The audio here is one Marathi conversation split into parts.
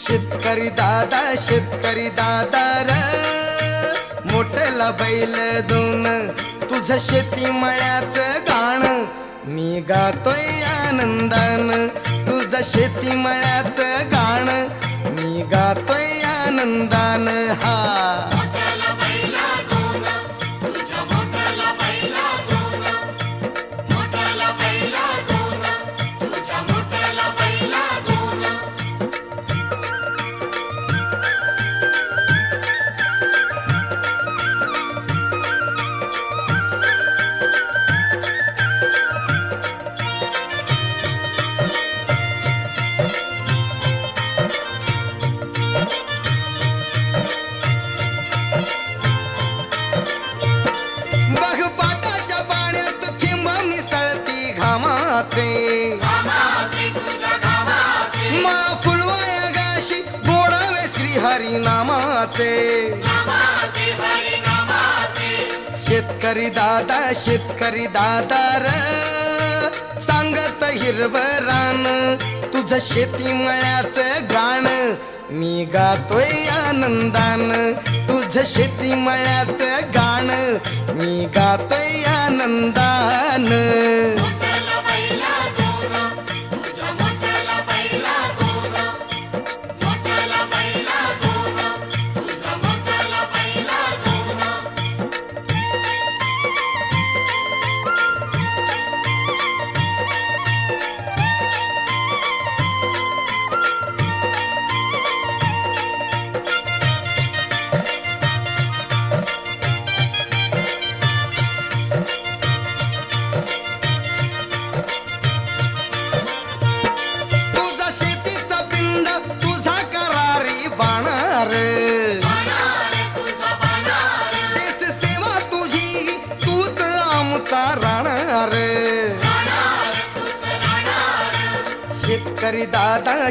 शेतकरी दादा र मोठला बैल दोन तुझं शेती मळ्याचं गाण मी गातोय आनंदान तुझं शेती मळ्याचं गाण मी गातोय आनंदान हा मला फुलवाया गाशी गोडावे श्री हरी नामाचे शेतकरी दादा र सांगत हिरवं रान तुझं शेती मळ्याचं गाण मी गातोय आनंदान तुझं शेती मळ्याचं गाण मी गातोय आनंदान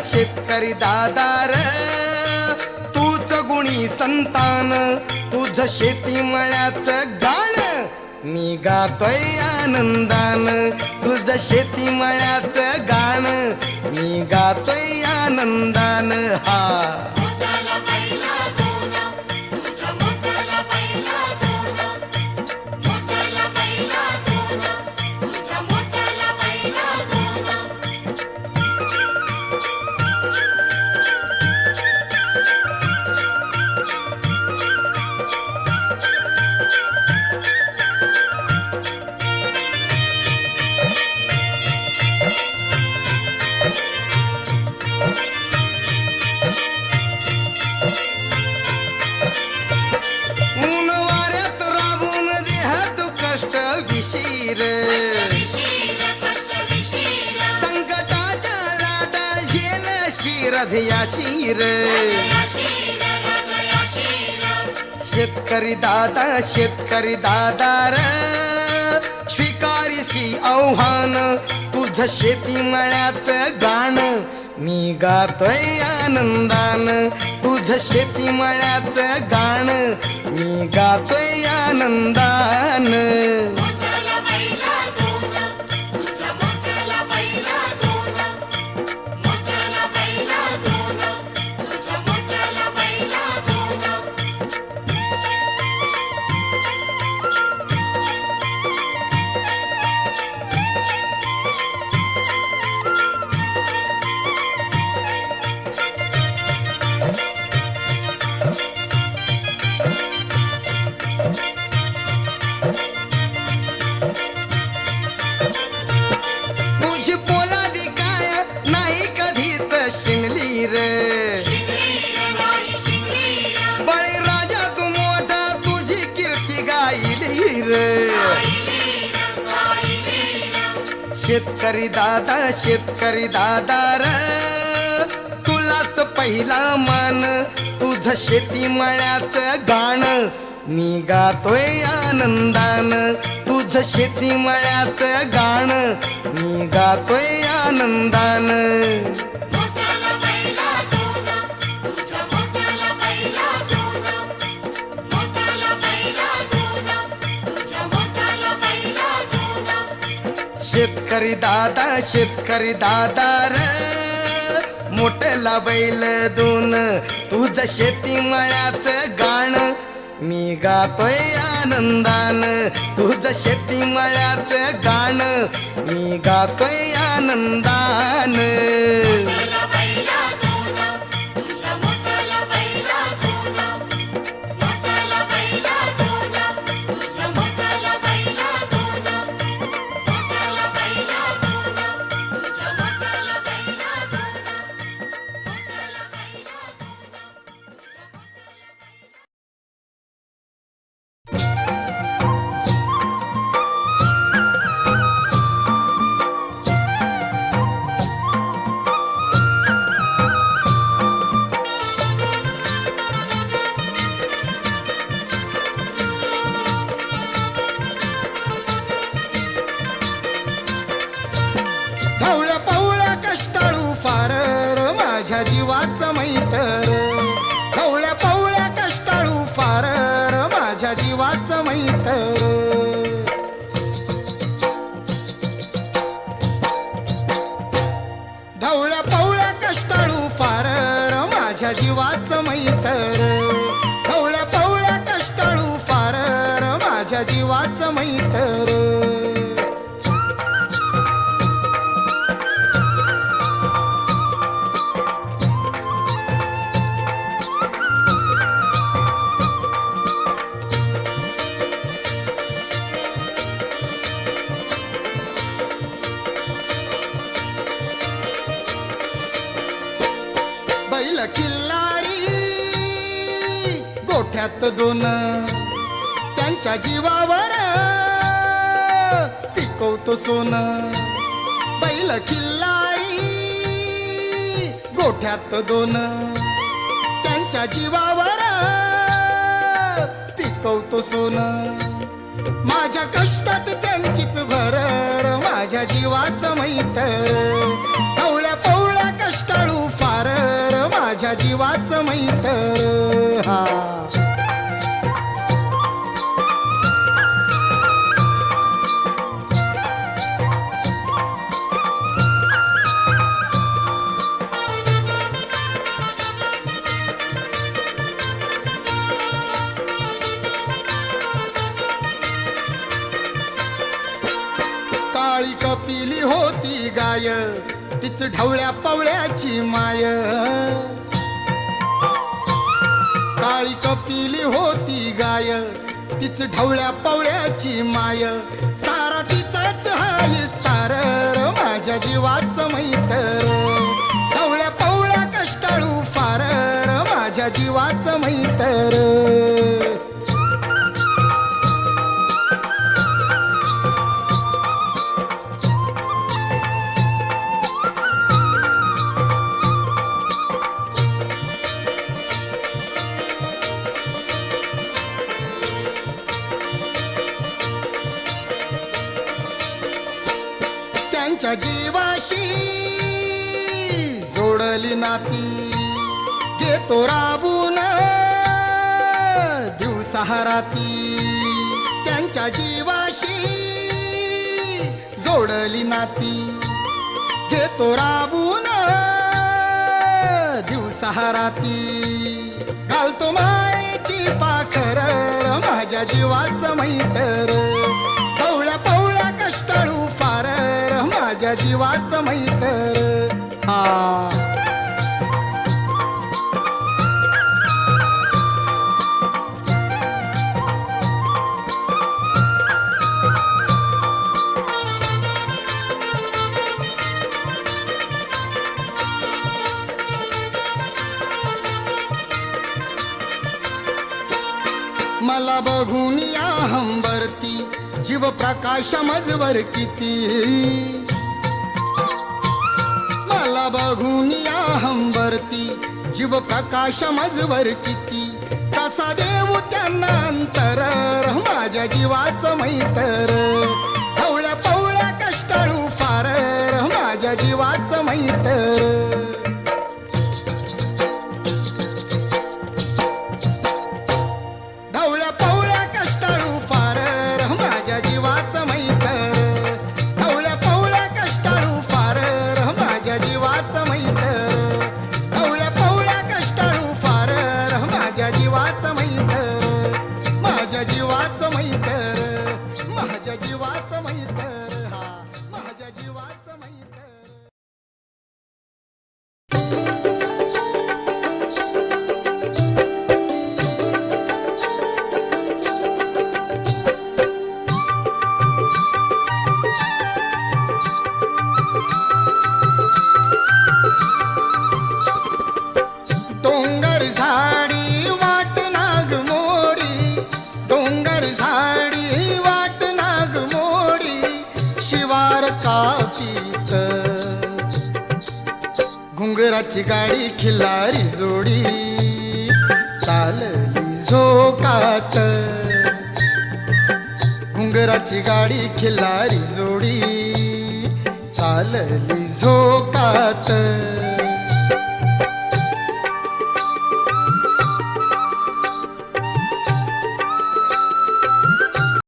शेतकरी दादा र तूच गुणी संतान तुझं शेती मळ्याचं गाण मी गातोय आनंदान तुझं शेती मळ्याचं गाण मी गातोय आनंदान हा संकटाच्या लाटा झेल शिर शेतकरी दादा र स्वीकारिसी आव्हान तुझं शेती मळ्याचं गाण मी गातोय आनंदान तुझं शेती मळ्याचं गाण मी गातोय आनंदान बळीराजा तू मोठा तुझी कीर्ती गायली रे शेतकरी दादा र तुलाच पहिला मान तुझं शेती मळ्याचं गाण मी गातोय आनंदान तुझं शेती मळ्याचं गाण मी गातोय आनंदान शेतकरी दादा र मोठला बैल दोन तुझं शेती मळ्याचं गाण मी गातोय आनंदान तुझं शेती मळ्याचं गाण मी गातोय आनंदान ढवळ्या पवळ्या कष्टाळू फार माझ्या जीवाचं मैतर ढवळ्या पवळ्या कष्टाळू फार माझ्या जीवाचं मैतर ढवळ्या पवळ्या कष्टाळू फार माझ्या जीवाचं मैतर ढवळ्या पवळ्या कष्टाळू फार माझ्या जीवाचं मैतर बैल किल्लारी गोठ्यात दोन त्यांच्या जीवावर पिकवतो सोन बैल किल्लारी गोठ्यात दोन त्यांच्या जीवावर पिकवतो सोन माझ्या कष्टात त्यांचीच भरर माझ्या जीवाचं मैतर ढवळ्या पवळ्या कष्टाळू फार माझ्या जीवाचं मैतर हा काळी कपिली होती गाय तीच ढवळ्या पवळ्याची माय काळी कपिली होती गाय तीच ढवळ्या पवळ्याची माय सारा तिचाच हा विस्तार माझ्या जीवाचं मैतर ढवळ्या पवळ्या कष्टाळू फार माझ्या जीवाचं मैतर त्यांच्या जीवाशी जोडली नाती घेतो राबून दिवसा राती त्यांच्या जीवाशी जोडली नाती घेतो राबून दिवसा राती घालतो मायेची पाखर माझ्या जीवाचं मैतर ढवळ्या पवळ्या कष्टाळू फार माझ्या जीवाचं मैतर हा मला बघून या हंबरती जीव प्रकाश मजवर किती मला बघून या हंबरती जीव प्रकाश मजवर किती कसा देऊ त्यांना अंतर माझ्या जीवाचं मैतर ढवळ्या पवळ्या कष्टाळू फार माझ्या जीवाचं मैतर जीवाचं मैतर जीवाचं मैतर, माझ्या जीवाचं मैतर, हा माझ्या जीवाचं मैतर. डोंगर झाडी वाट नाग मोडी, डोंगर झाडी वाट नाग मोडी, शिवार कापीत घुंगराची गाडी खिल्लारी जोडी, चालली झोकात घुंगराची गाडी खिल्लारी जोडी, चालली झोकात.